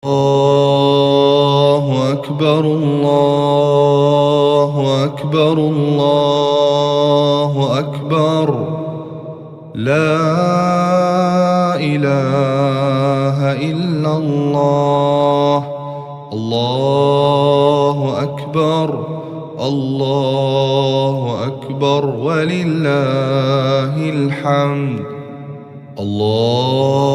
الله أكبر الله أكبر الله أكبر لا إله إلا الله الله أكبر الله أكبر ولله الحمد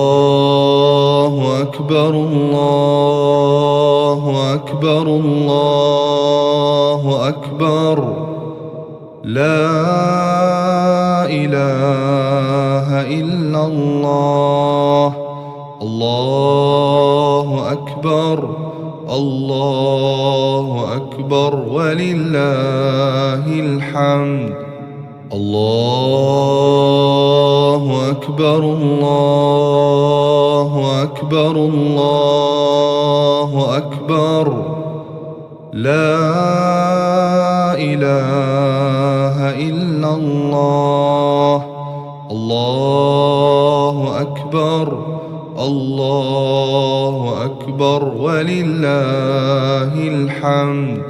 الله أكبر الله أكبر الله أكبر لا إله إلا الله الله أكبر الله أكبر ولله الحمد الله أكبر الله أكبر الله أكبر لا إله إلا الله الله أكبر الله أكبر ولله الحمد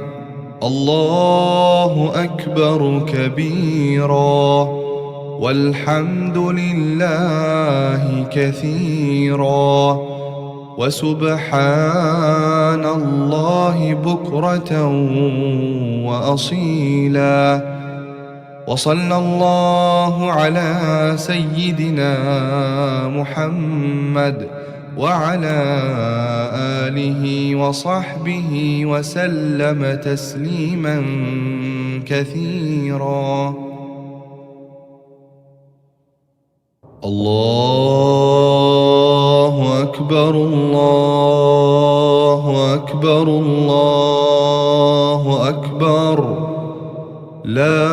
الله أكبر كبيرا والحمد لله كثيرا وسبحان الله بكرة وأصيلا وصلى الله على سيدنا محمد وعلى آله وصحبه وسلم تسليما كثيرا الله أكبر الله أكبر الله أكبر لا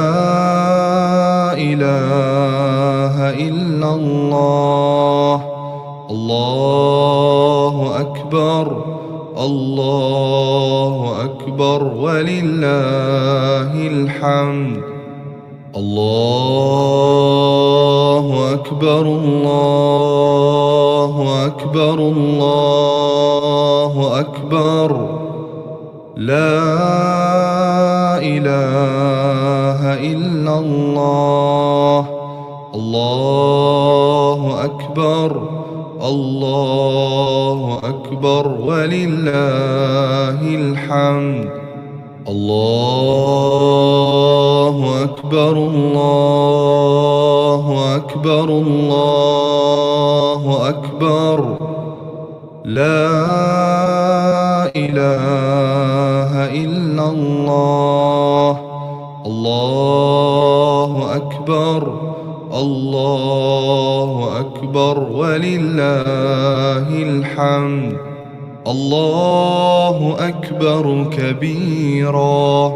إله إلا الله الله أكبر الله أكبر ولله الحمد الله أكبر الله أكبر الله أكبر لا إله إلا الله الله أكبر الله أكبر ولله الحمد الله أكبر الله أكبر الله أكبر لا إله إلا الله الله أكبر الله أكبر ولله الحمد الله أكبر كبيرا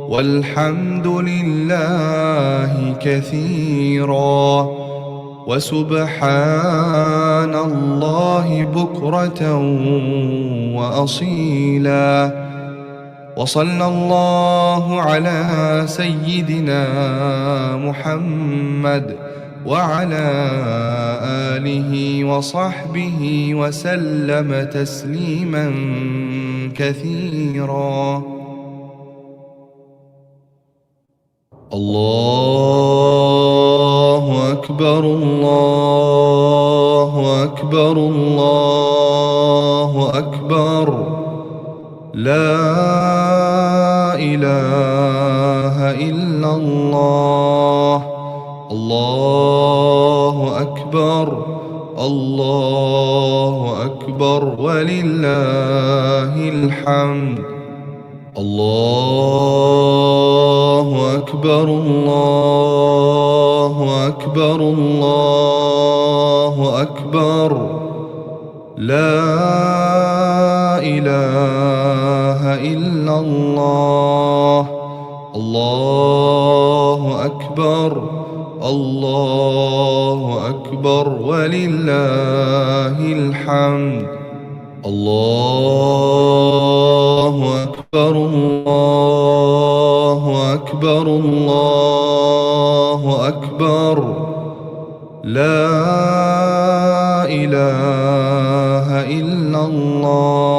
والحمد لله كثيرا وسبحان الله بكرة وأصيلا وصلى الله على سيدنا محمد وعلى آله وصحبه وسلم تسليما كثيرا الله أكبر الله أكبر الله أكبر لا إله إلا الله الله أكبر الله أكبر ولله الحمد الله أكبر الله أكبر الله أكبر لا إله إلا الله الله أكبر الله أكبر ولله الحمد الله أكبر الله أكبر الله أكبر لا إله إلا الله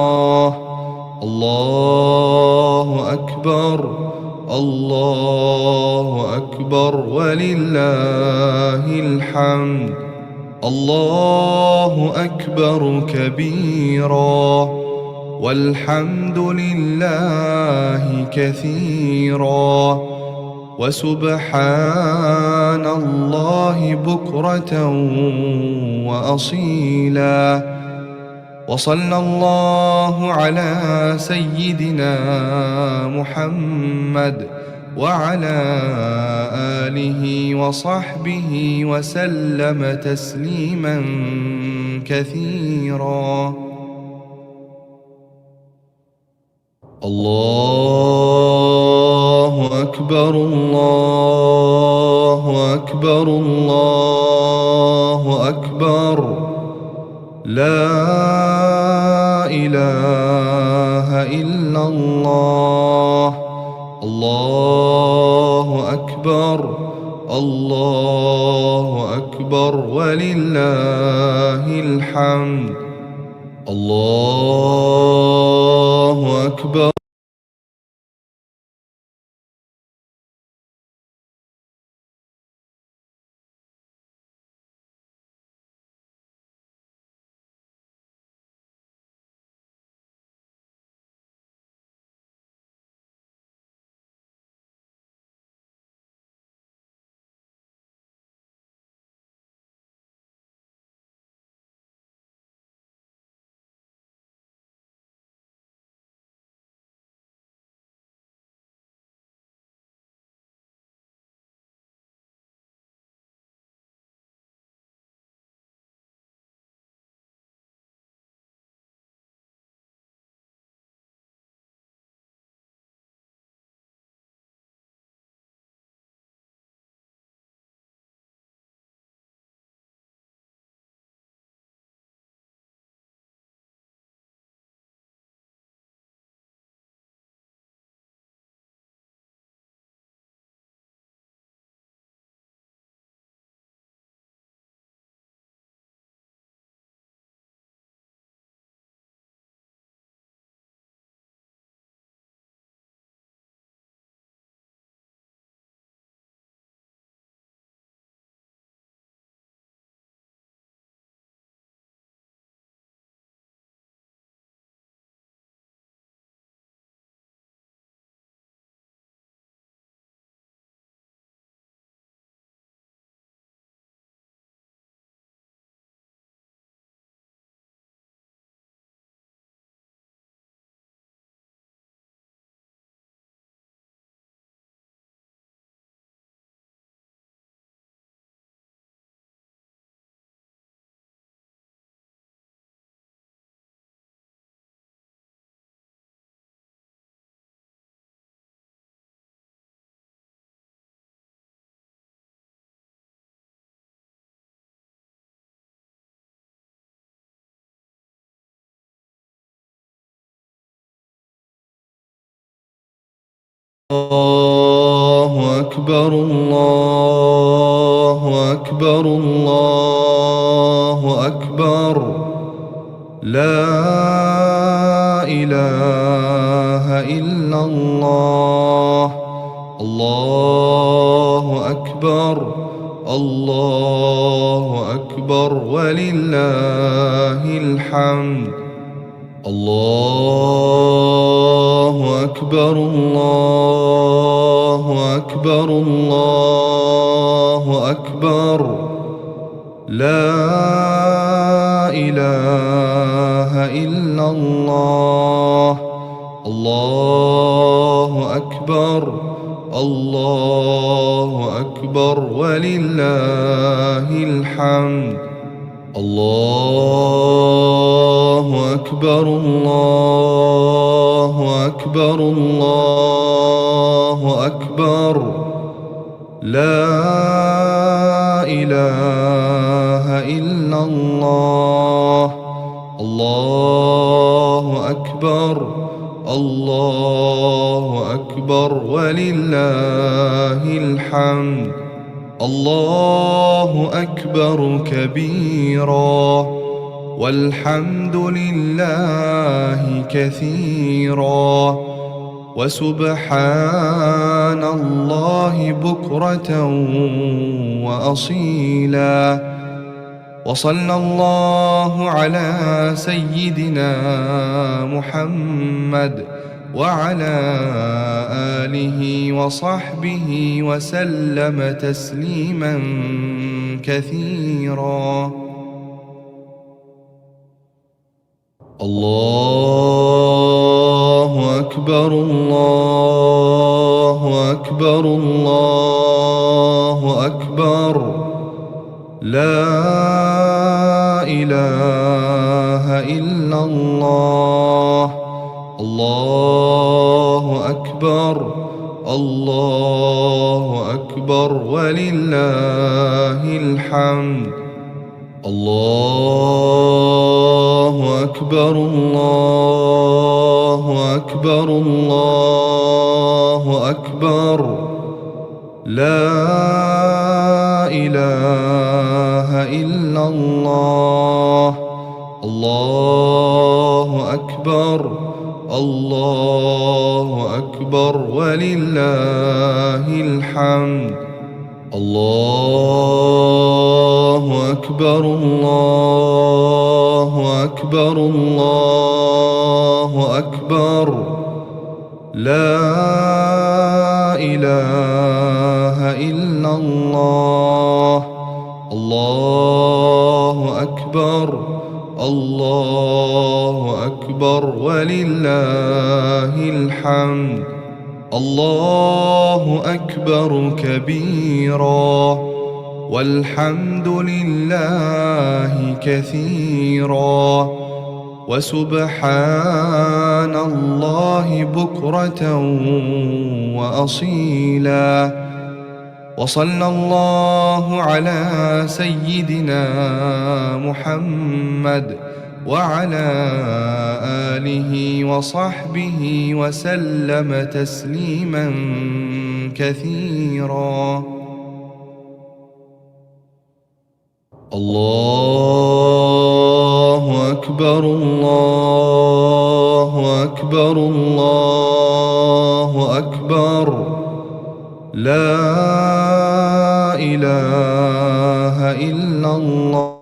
الله أكبر كبيرا والحمد لله كثيرا وسبحان الله بكرة وأصيلا. وصلى الله على سيدنا محمد وعلى آله وصحبه وسلم تسليما كثيرا. الله أكبر الله أكبر الله أكبر لا إله إلا الله. الله أكبر الله أكبر ولله الحمد. الله أكبر. الله أكبر الله أكبر الله أكبر لا إله إلا الله. الله أكبر الله أكبر ولله الحمد. الله أكبر الله أكبر الله أكبر لا إله إلا الله. الله أكبر الله أكبر ولله الحمد. الله أكبر الله أكبر الله أكبر لا إله إلا الله. الله أكبر الله أكبر ولله الحمد. الله أكبر كبيرا والحمد لله كثيرا وسبحان الله بكرة وأصيلا. وصلى الله على سيدنا محمد وعلى آله وصحبه وسلم تسليما كثيرا. الله أكبر الله أكبر الله أكبر، لا إله إلا الله. الله أكبر الله أكبر ولله الحمد. الله أكبر الله أكبر الله أكبر، لا إله إلا الله. الله أكبر الله أكبر ولله الحمد. الله أكبر الله أكبر الله أكبر، لا إله إلا الله. الله أكبر الله أكبر ولله الحمد. الله أكبر كبيرا والحمد لله كثيرا وسبحان الله بكرة وأصيلا. وصلى الله على سيدنا محمد وعلى آله وصحبه وسلم تسليما كثيرا. الله أكبر الله أكبر الله أكبر، لا إله إلا الله.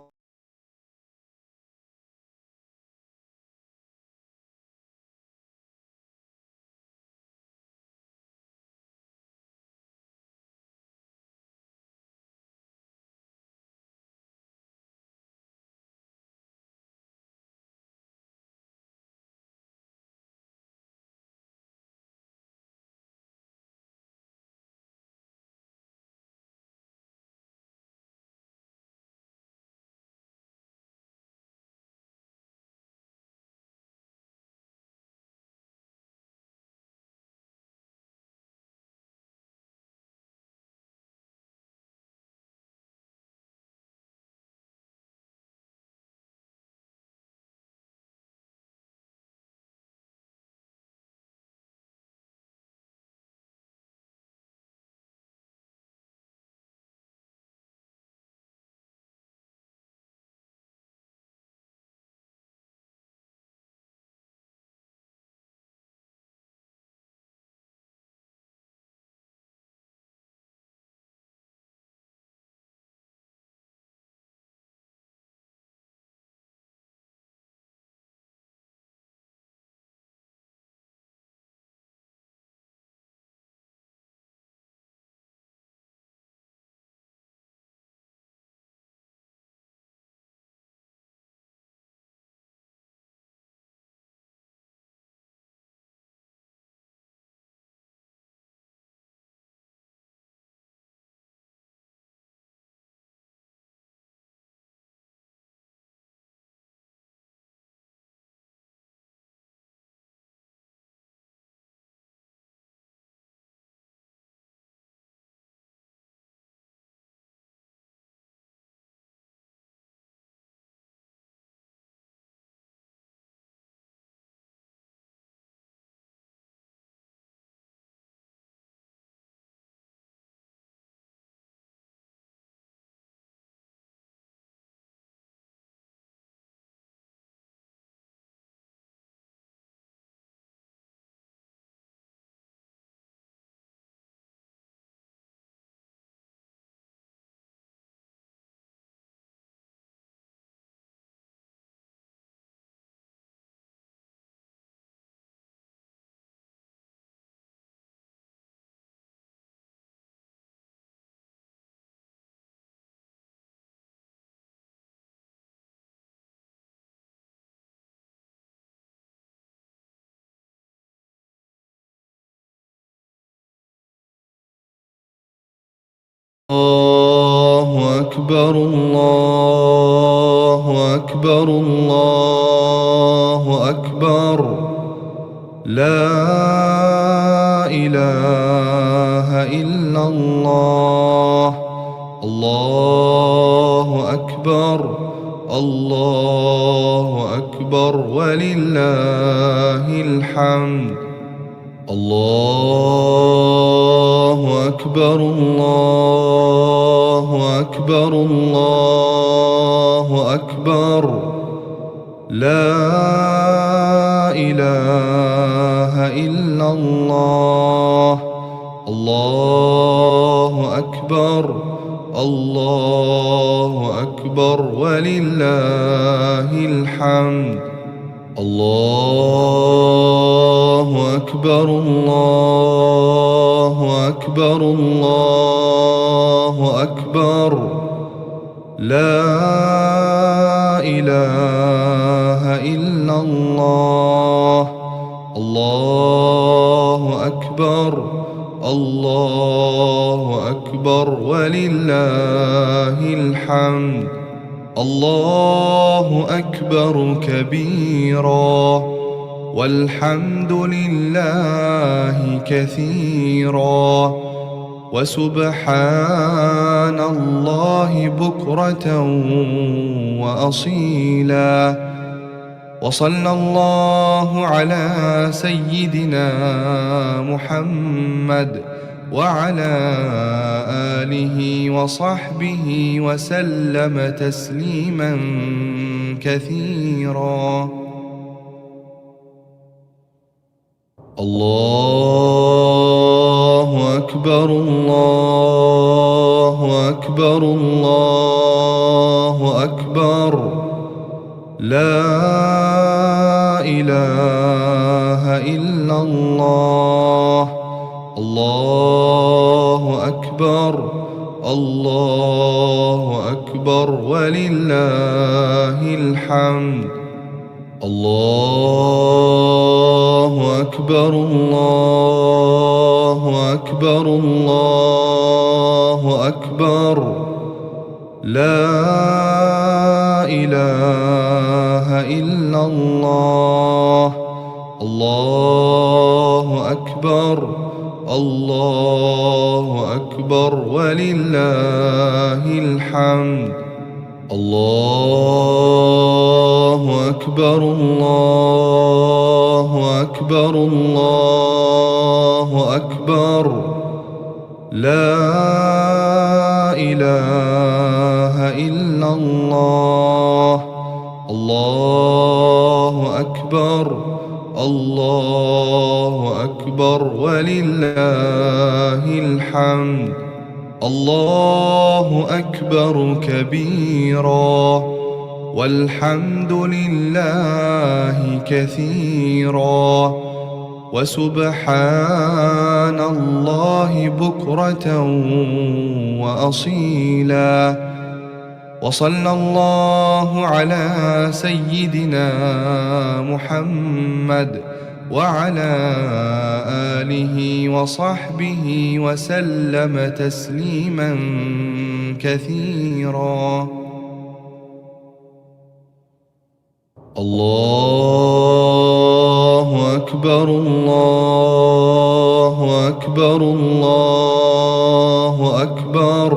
أكبر الله أكبر الله أكبر لا إله إلا الله الله أكبر الله أكبر ولله الحمد الله أكبر الله أكبر الله أكبر لا إله إلا الله الله أكبر الله أكبر ولله الحمد الله أكبر الله أكبر الله أكبر لا إله إلا الله الله أكبر الله أكبر ولله الحمد الله أكبر كبيرا والحمد لله كثيرا وسبحان الله بكرة وأصيلا وصلى الله على سيدنا محمد وعلى آله وصحبه وسلم تسليما كثيرا الله أكبر الله أكبر الله أكبر لا إله إلا الله الله أكبر الله أكبر ولله الحمد الله أكبر الله أكبر الله أكبر لا إله إلا الله الله أكبر الله أكبر ولله الحمد الله أكبر الله أكبر الله أكبر لا إله إلا الله الله أكبر الله أكبر ولله الحمد الله أكبر كبيرا والحمد لله كثيرا وسبحان الله بكرة وأصيلا وصلى الله على سيدنا محمد وعلى آله وصحبه وسلم تسليما كثيرا الله أكبر الله أكبر الله أكبر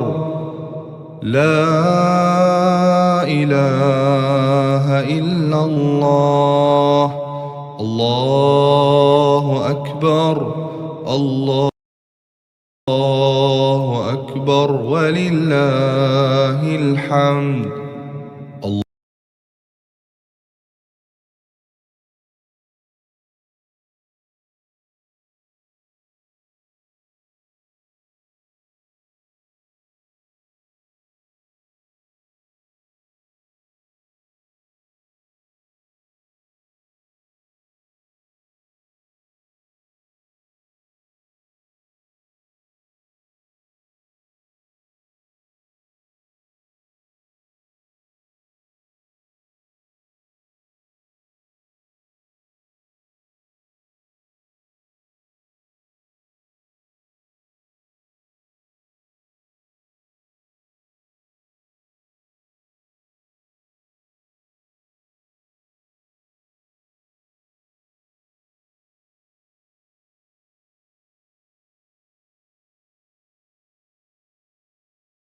لا إله إلا الله الله أكبر الله أكبر ولله الحمد